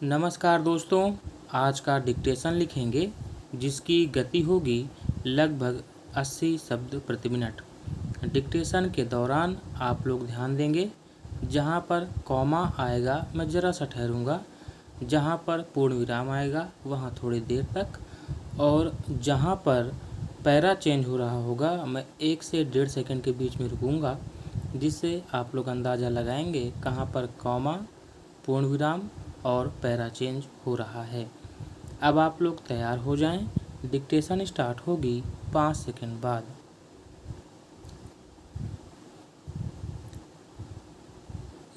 नमस्कार दोस्तों, आज का डिक्टेशन लिखेंगे जिसकी गति होगी लगभग 80 शब्द प्रति मिनट। डिक्टेशन के दौरान आप लोग ध्यान देंगे, जहाँ पर कॉमा आएगा मैं ज़रा सा ठहरूँगा, जहाँ पर पूर्ण विराम आएगा वहाँ थोड़ी देर तक, और जहाँ पर पैरा चेंज हो रहा होगा मैं 1 से 1.5 सेकंड के बीच में रुकूँगा, जिससे आप लोग अंदाज़ा लगाएंगे कहाँ पर कॉमा, पूर्ण विराम और पैरा चेंज हो रहा है। अब आप लोग तैयार हो जाएं, डिक्टेशन स्टार्ट होगी 5 सेकंड बाद।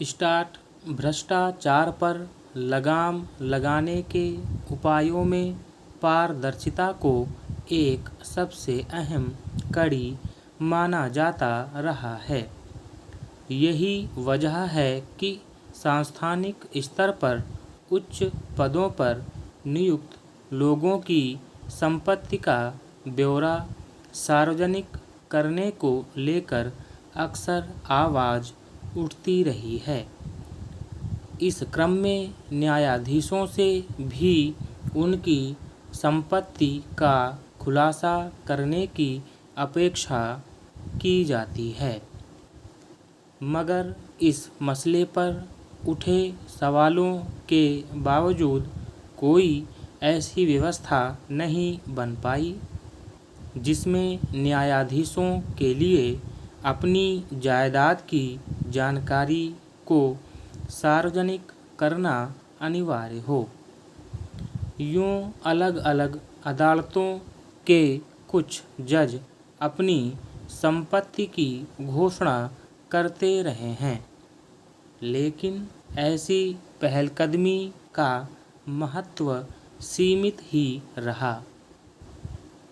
स्टार्ट। भ्रष्टाचार पर लगाम लगाने के उपायों में पारदर्शिता को एक सबसे अहम कड़ी माना जाता रहा है। यही वजह है कि सांस्थानिक स्तर पर उच्च पदों पर नियुक्त लोगों की संपत्ति का ब्यौरा सार्वजनिक करने को लेकर अक्सर आवाज़ उठती रही है। इस क्रम में न्यायाधीशों से भी उनकी संपत्ति का खुलासा करने की अपेक्षा की जाती है, मगर इस मसले पर उठे सवालों के बावजूद कोई ऐसी व्यवस्था नहीं बन पाई जिसमें न्यायाधीशों के लिए अपनी जायदाद की जानकारी को सार्वजनिक करना अनिवार्य हो। यूं अलग अलग अदालतों के कुछ जज अपनी संपत्ति की घोषणा करते रहे हैं, लेकिन ऐसी पहलकदमी का महत्व सीमित ही रहा।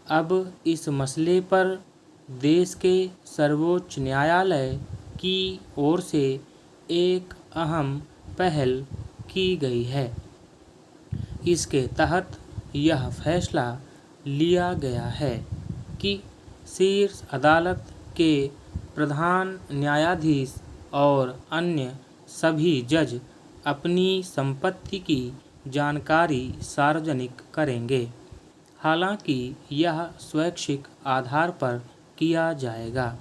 अब इस मसले पर देश के सर्वोच्च न्यायालय की ओर से एक अहम पहल की गई है। इसके तहत यह फैसला लिया गया है कि शीर्ष अदालत के प्रधान न्यायाधीश और अन्य सभी जज अपनी संपत्ति की जानकारी सार्वजनिक करेंगे। हालांकि यह स्वैच्छिक आधार पर किया जाएगा,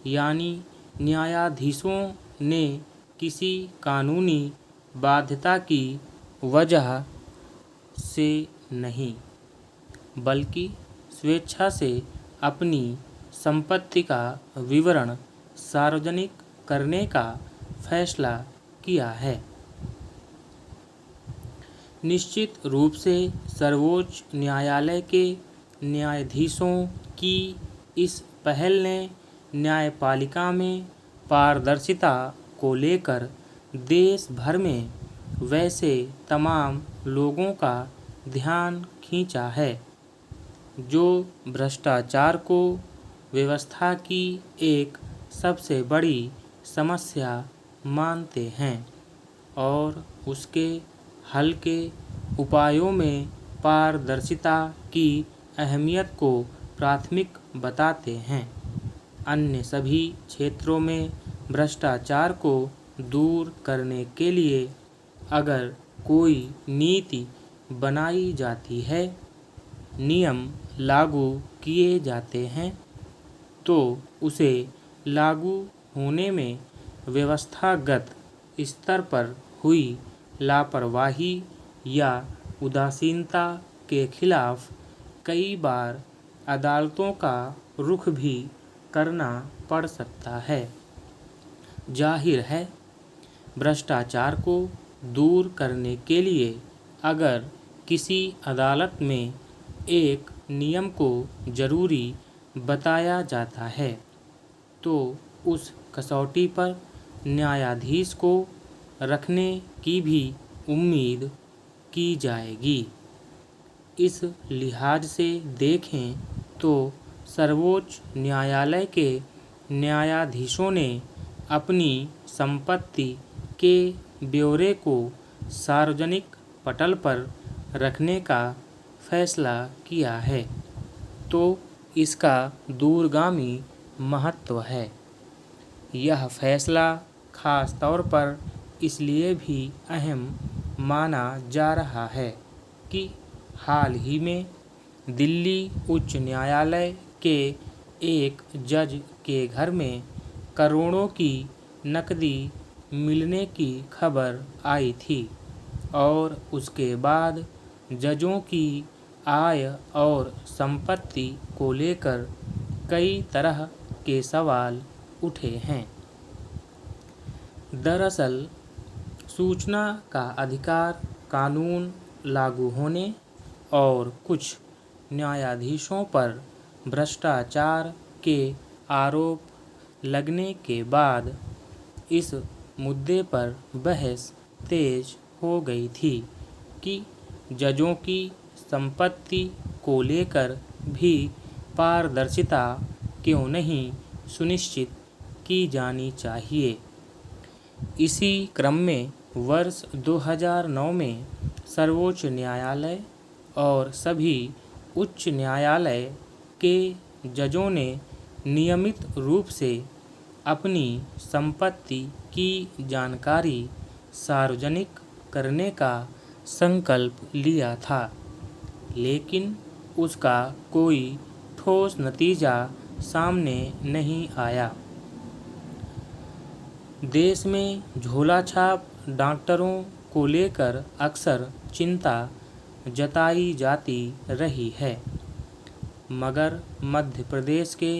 यानी न्यायाधीशों ने किसी कानूनी बाध्यता की वजह से नहीं, बल्कि स्वेच्छा से अपनी संपत्ति का विवरण सार्वजनिक करने का फैसला किया है। निश्चित रूप से सर्वोच्च न्यायालय के न्यायाधीशों की इस पहल ने न्यायपालिका में पारदर्शिता को लेकर देश भर में वैसे तमाम लोगों का ध्यान खींचा है जो भ्रष्टाचार को व्यवस्था की एक सबसे बड़ी समस्या मानते हैं और उसके हल के उपायों में पारदर्शिता की अहमियत को प्राथमिक बताते हैं। अन्य सभी क्षेत्रों में भ्रष्टाचार को दूर करने के लिए अगर कोई नीति बनाई जाती है, नियम लागू किए जाते हैं, तो उसे लागू होने में व्यवस्थागत स्तर पर हुई लापरवाही या उदासीनता के खिलाफ कई बार अदालतों का रुख भी करना पड़ सकता है। जाहिर है, भ्रष्टाचार को दूर करने के लिए अगर किसी अदालत में एक नियम को जरूरी बताया जाता है, तो उस कसौटी पर न्यायाधीश को रखने की भी उम्मीद की जाएगी। इस लिहाज से देखें तो सर्वोच्च न्यायालय के न्यायाधीशों ने अपनी संपत्ति के ब्यौरे को सार्वजनिक पटल पर रखने का फैसला किया है, तो इसका दूरगामी महत्व है। यह फैसला खास तौर पर इसलिए भी अहम माना जा रहा है कि हाल ही में दिल्ली उच्च न्यायालय के एक जज के घर में करोड़ों की नकदी मिलने की खबर आई थी और उसके बाद जजों की आय और संपत्ति को लेकर कई तरह के सवाल उठे हैं। दरअसल सूचना का अधिकार कानून लागू होने और कुछ न्यायाधीशों पर भ्रष्टाचार के आरोप लगने के बाद इस मुद्दे पर बहस तेज हो गई थी कि जजों की संपत्ति को लेकर भी पारदर्शिता क्यों नहीं सुनिश्चित की जानी चाहिए। इसी क्रम में वर्ष 2009 में सर्वोच्च न्यायालय और सभी उच्च न्यायालय के जजों ने नियमित रूप से अपनी संपत्ति की जानकारी सार्वजनिक करने का संकल्प लिया था, लेकिन उसका कोई ठोस नतीजा सामने नहीं आया। देश में झोलाछाप डॉक्टरों को लेकर अक्सर चिंता जताई जाती रही है, मगर मध्य प्रदेश के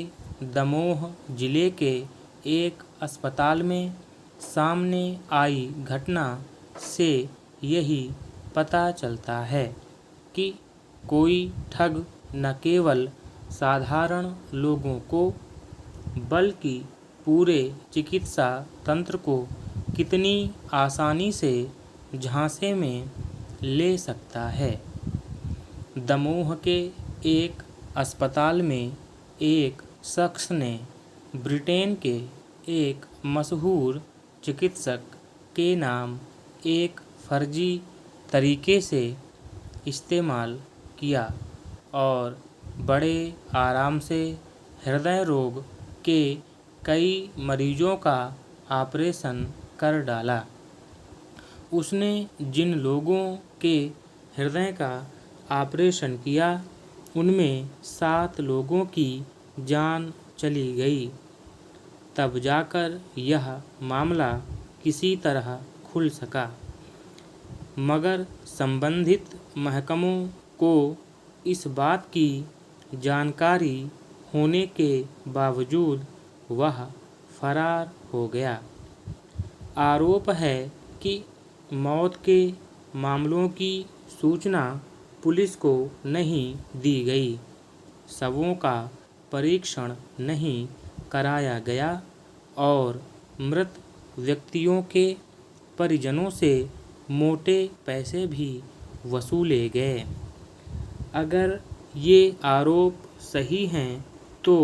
दमोह जिले के एक अस्पताल में सामने आई घटना से यही पता चलता है कि कोई ठग न केवल साधारण लोगों को बल्कि पूरे चिकित्सा तंत्र को कितनी आसानी से झांसे में ले सकता है। दमोह के एक अस्पताल में एक शख्स ने ब्रिटेन के एक मशहूर चिकित्सक के नाम एक फर्जी तरीके से इस्तेमाल किया और बड़े आराम से हृदय रोग के कई मरीजों का ऑपरेशन कर डाला। उसने जिन लोगों के हृदय का ऑपरेशन किया उनमें 7 लोगों की जान चली गई। तब जाकर यह मामला किसी तरह खुल सका, मगर संबंधित महकमों को इस बात की जानकारी होने के बावजूद वह फरार हो गया। आरोप है कि मौत के मामलों की सूचना पुलिस को नहीं दी गई, शवों का परीक्षण नहीं कराया गया और मृत व्यक्तियों के परिजनों से मोटे पैसे भी वसूले गए। अगर ये आरोप सही हैं तो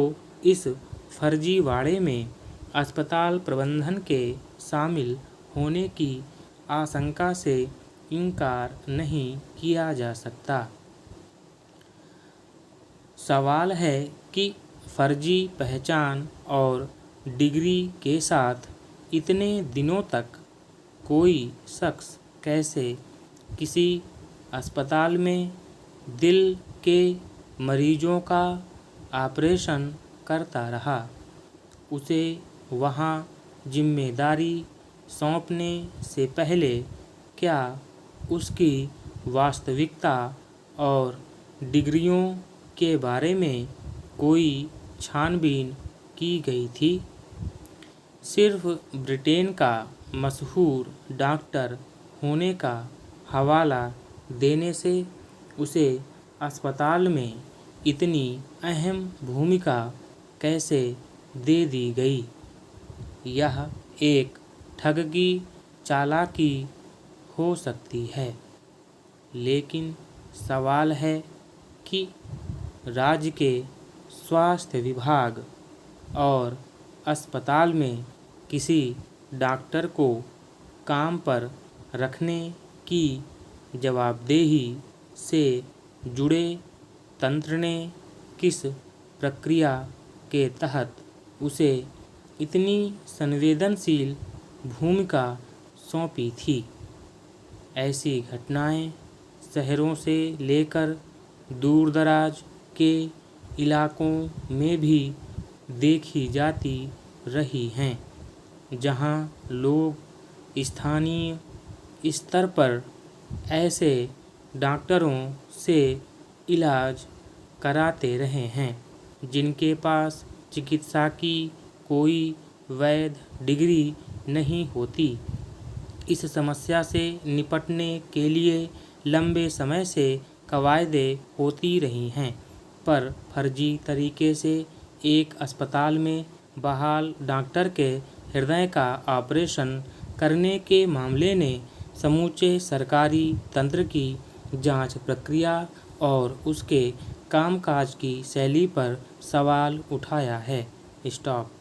इस फर्जीवाड़े में अस्पताल प्रबंधन के शामिल होने की आशंका से इनकार नहीं किया जा सकता। सवाल है कि फर्जी पहचान और डिग्री के साथ इतने दिनों तक कोई शख्स कैसे किसी अस्पताल में दिल के मरीजों का ऑपरेशन करता रहा। उसे वहाँ जिम्मेदारी सौंपने से पहले क्या उसकी वास्तविकता और डिग्रियों के बारे में कोई छानबीन की गई थी? सिर्फ ब्रिटेन का मशहूर डॉक्टर होने का हवाला देने से उसे अस्पताल में इतनी अहम भूमिका कैसे दे दी गई? यह एक ठग की चालाकी हो सकती है, लेकिन सवाल है कि राज्य के स्वास्थ्य विभाग और अस्पताल में किसी डॉक्टर को काम पर रखने की जवाबदेही से जुड़े तंत्र ने किस प्रक्रिया के तहत उसे इतनी संवेदनशील भूमिका सौंपी थी। ऐसी घटनाएं शहरों से लेकर दूरदराज के इलाकों में भी देखी जाती रही हैं, जहां लोग स्थानीय स्तर पर ऐसे डॉक्टरों से इलाज कराते रहे हैं जिनके पास चिकित्सा की कोई वैध डिग्री नहीं होती। इस समस्या से निपटने के लिए लंबे समय से कवायदें होती रही हैं, पर फर्जी तरीके से एक अस्पताल में बहाल डॉक्टर के हृदय का ऑपरेशन करने के मामले ने समूचे सरकारी तंत्र की जांच प्रक्रिया और उसके कामकाज की शैली पर सवाल उठाया है। स्टॉप।